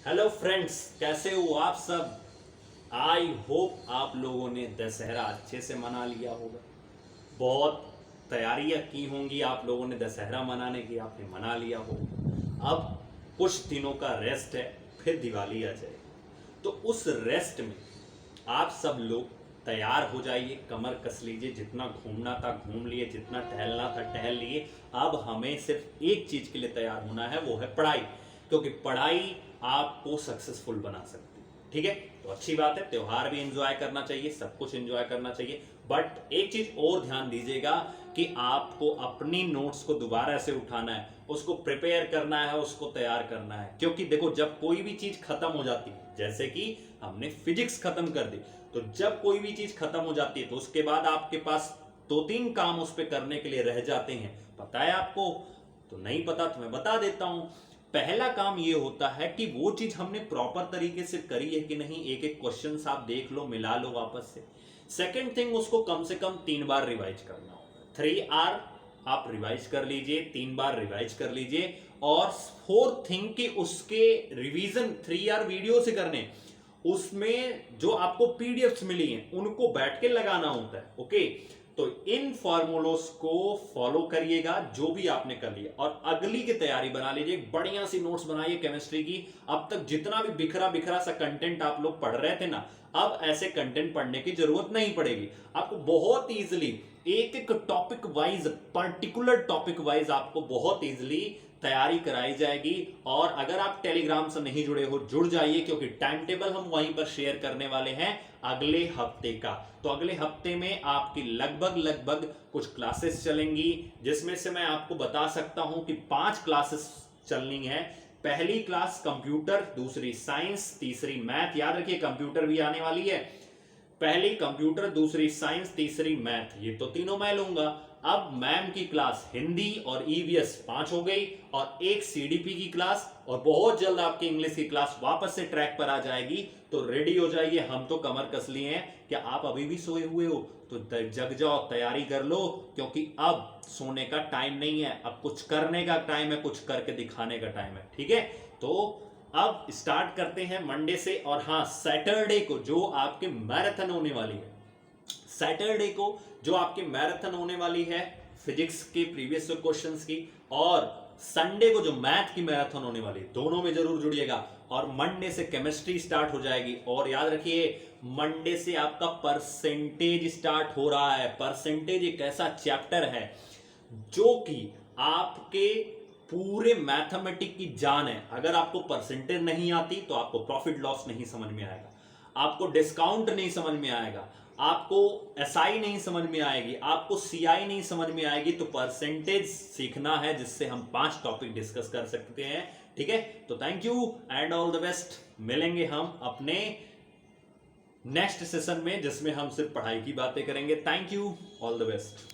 Hello friends, कैसे हो आप सब। आई होप आप लोगों ने दशहरा अच्छे से मना लिया होगा। बहुत तैयारियां की होंगी आप लोगों ने दशहरा मनाने की, आपने मना लिया होगा। अब कुछ दिनों का रेस्ट है, फिर दिवाली आ जाएगी। तो उस रेस्ट में आप सब लोग तैयार हो जाइए, कमर कस लीजिए, जितना घूमना था घूम लिए, जितना टहलना था टहल लिए। अब हमें सिर्फ एक चीज के लिए तैयार होना है, वो है पढ़ाई। क्योंकि पढ़ाई आपको सक्सेसफुल बना सकती है। ठीक है, तो अच्छी बात है, त्योहार भी एंजॉय करना चाहिए, सब कुछ एंजॉय करना चाहिए। बट एक चीज और ध्यान दीजिएगा कि आपको अपनी नोट्स को दोबारा से उठाना है, उसको प्रिपेयर करना है, उसको तैयार करना है। क्योंकि देखो, जब कोई भी चीज खत्म हो जाती है, जैसे कि हमने फिजिक्स खत्म कर दी, तो जब कोई भी चीज खत्म हो जाती है तो उसके बाद आपके पास दो तीन काम उस पर करने के लिए रह जाते हैं। पता है आपको? तो नहीं पता तो मैं बता देता हूं। पहला काम ये होता है कि वो चीज हमने प्रॉपर तरीके से करी है कि नहीं, एक एक क्वेश्चन आप देख लो, मिला लो वापस से। सेकंड थिंग, उसको कम से कम 3 बार रिवाइज करना होगा। 3 आर आप रिवाइज कर लीजिए, 3 बार रिवाइज कर लीजिए। और फोर्थ थिंग कि उसके रिवीजन 3 आर वीडियो से करने, उसमें जो आपको पीडीएफ्स मिली हैं उनको बैठ के लगाना होता है। ओके, तो इन फॉर्मूलोस को फॉलो करिएगा जो भी आपने कर लिया, और अगली की तैयारी बना लीजिए। बढ़िया सी नोट्स बनाइए केमिस्ट्री की। अब तक जितना भी बिखरा बिखरा सा कंटेंट आप लोग पढ़ रहे थे ना, अब ऐसे कंटेंट पढ़ने की जरूरत नहीं पड़ेगी। आपको बहुत इजीली एक एक topic wise, particular topic wise आपको बहुत इजीली तैयारी कराई जाएगी। और अगर आप टेलीग्राम से नहीं जुड़े हो, जुड़ जाइए, क्योंकि टाइम टेबल हम वहीं पर शेयर करने वाले हैं अगले हफ्ते का। तो अगले हफ्ते में आपकी लगभग लगभग कुछ क्लासेस चलेंगी, जिसमें से मैं आपको बता सकता हूं कि 5 क्लासेस चलनी है। पहली क्लास कंप्यूटर, दूसरी साइंस, तीसरी मैथ। याद रखिए, कंप्यूटर भी आने वाली है। पहली कंप्यूटर, दूसरी साइंस, तीसरी मैथ, ये तो तीनों मैं लूंगा। अब मैम की क्लास हिंदी और ईवीएस 5 हो गई, और एक सीडीपी की क्लास, और बहुत जल्द आपकी इंग्लिश की क्लास वापस से ट्रैक पर आ जाएगी। तो रेडी हो जाइए, हम तो कमर कस लिए हैं। क्या आप अभी भी सोए हुए हो? तो जग जाओ, तैयारी कर लो, क्योंकि अब सोने का टाइम नहीं है, अब कुछ करने का टाइम है, कुछ करके दिखाने का टाइम है। ठीक है, तो अब स्टार्ट करते हैं मंडे से। और हाँ, सैटरडे को जो आपके मैराथन होने वाली है, सैटरडे को जो आपकी मैराथन होने वाली है फिजिक्स के प्रीवियस क्वेश्चंस की, और संडे को जो मैथ की मैराथन होने वाली है, दोनों में जरूर जुड़िएगा। और मंडे से केमिस्ट्री स्टार्ट हो जाएगी। और याद रखिए, मंडे से आपका परसेंटेज स्टार्ट हो रहा है। परसेंटेज एक ऐसा चैप्टर है जो कि आपके पूरे मैथमेटिक की जान है। अगर आपको परसेंटेज नहीं आती तो आपको प्रॉफिट लॉस नहीं समझ में आएगा, आपको डिस्काउंट नहीं समझ में आएगा, आपको एसआई नहीं समझ में आएगी, आपको सीआई नहीं समझ में आएगी। तो परसेंटेज सीखना है, जिससे हम 5 टॉपिक डिस्कस कर सकते हैं। ठीक है, तो thank you and all the best. मिलेंगे हम अपने नेक्स्ट सेशन में, जिसमें हम सिर्फ पढ़ाई की बातें करेंगे। Thank you, all the best.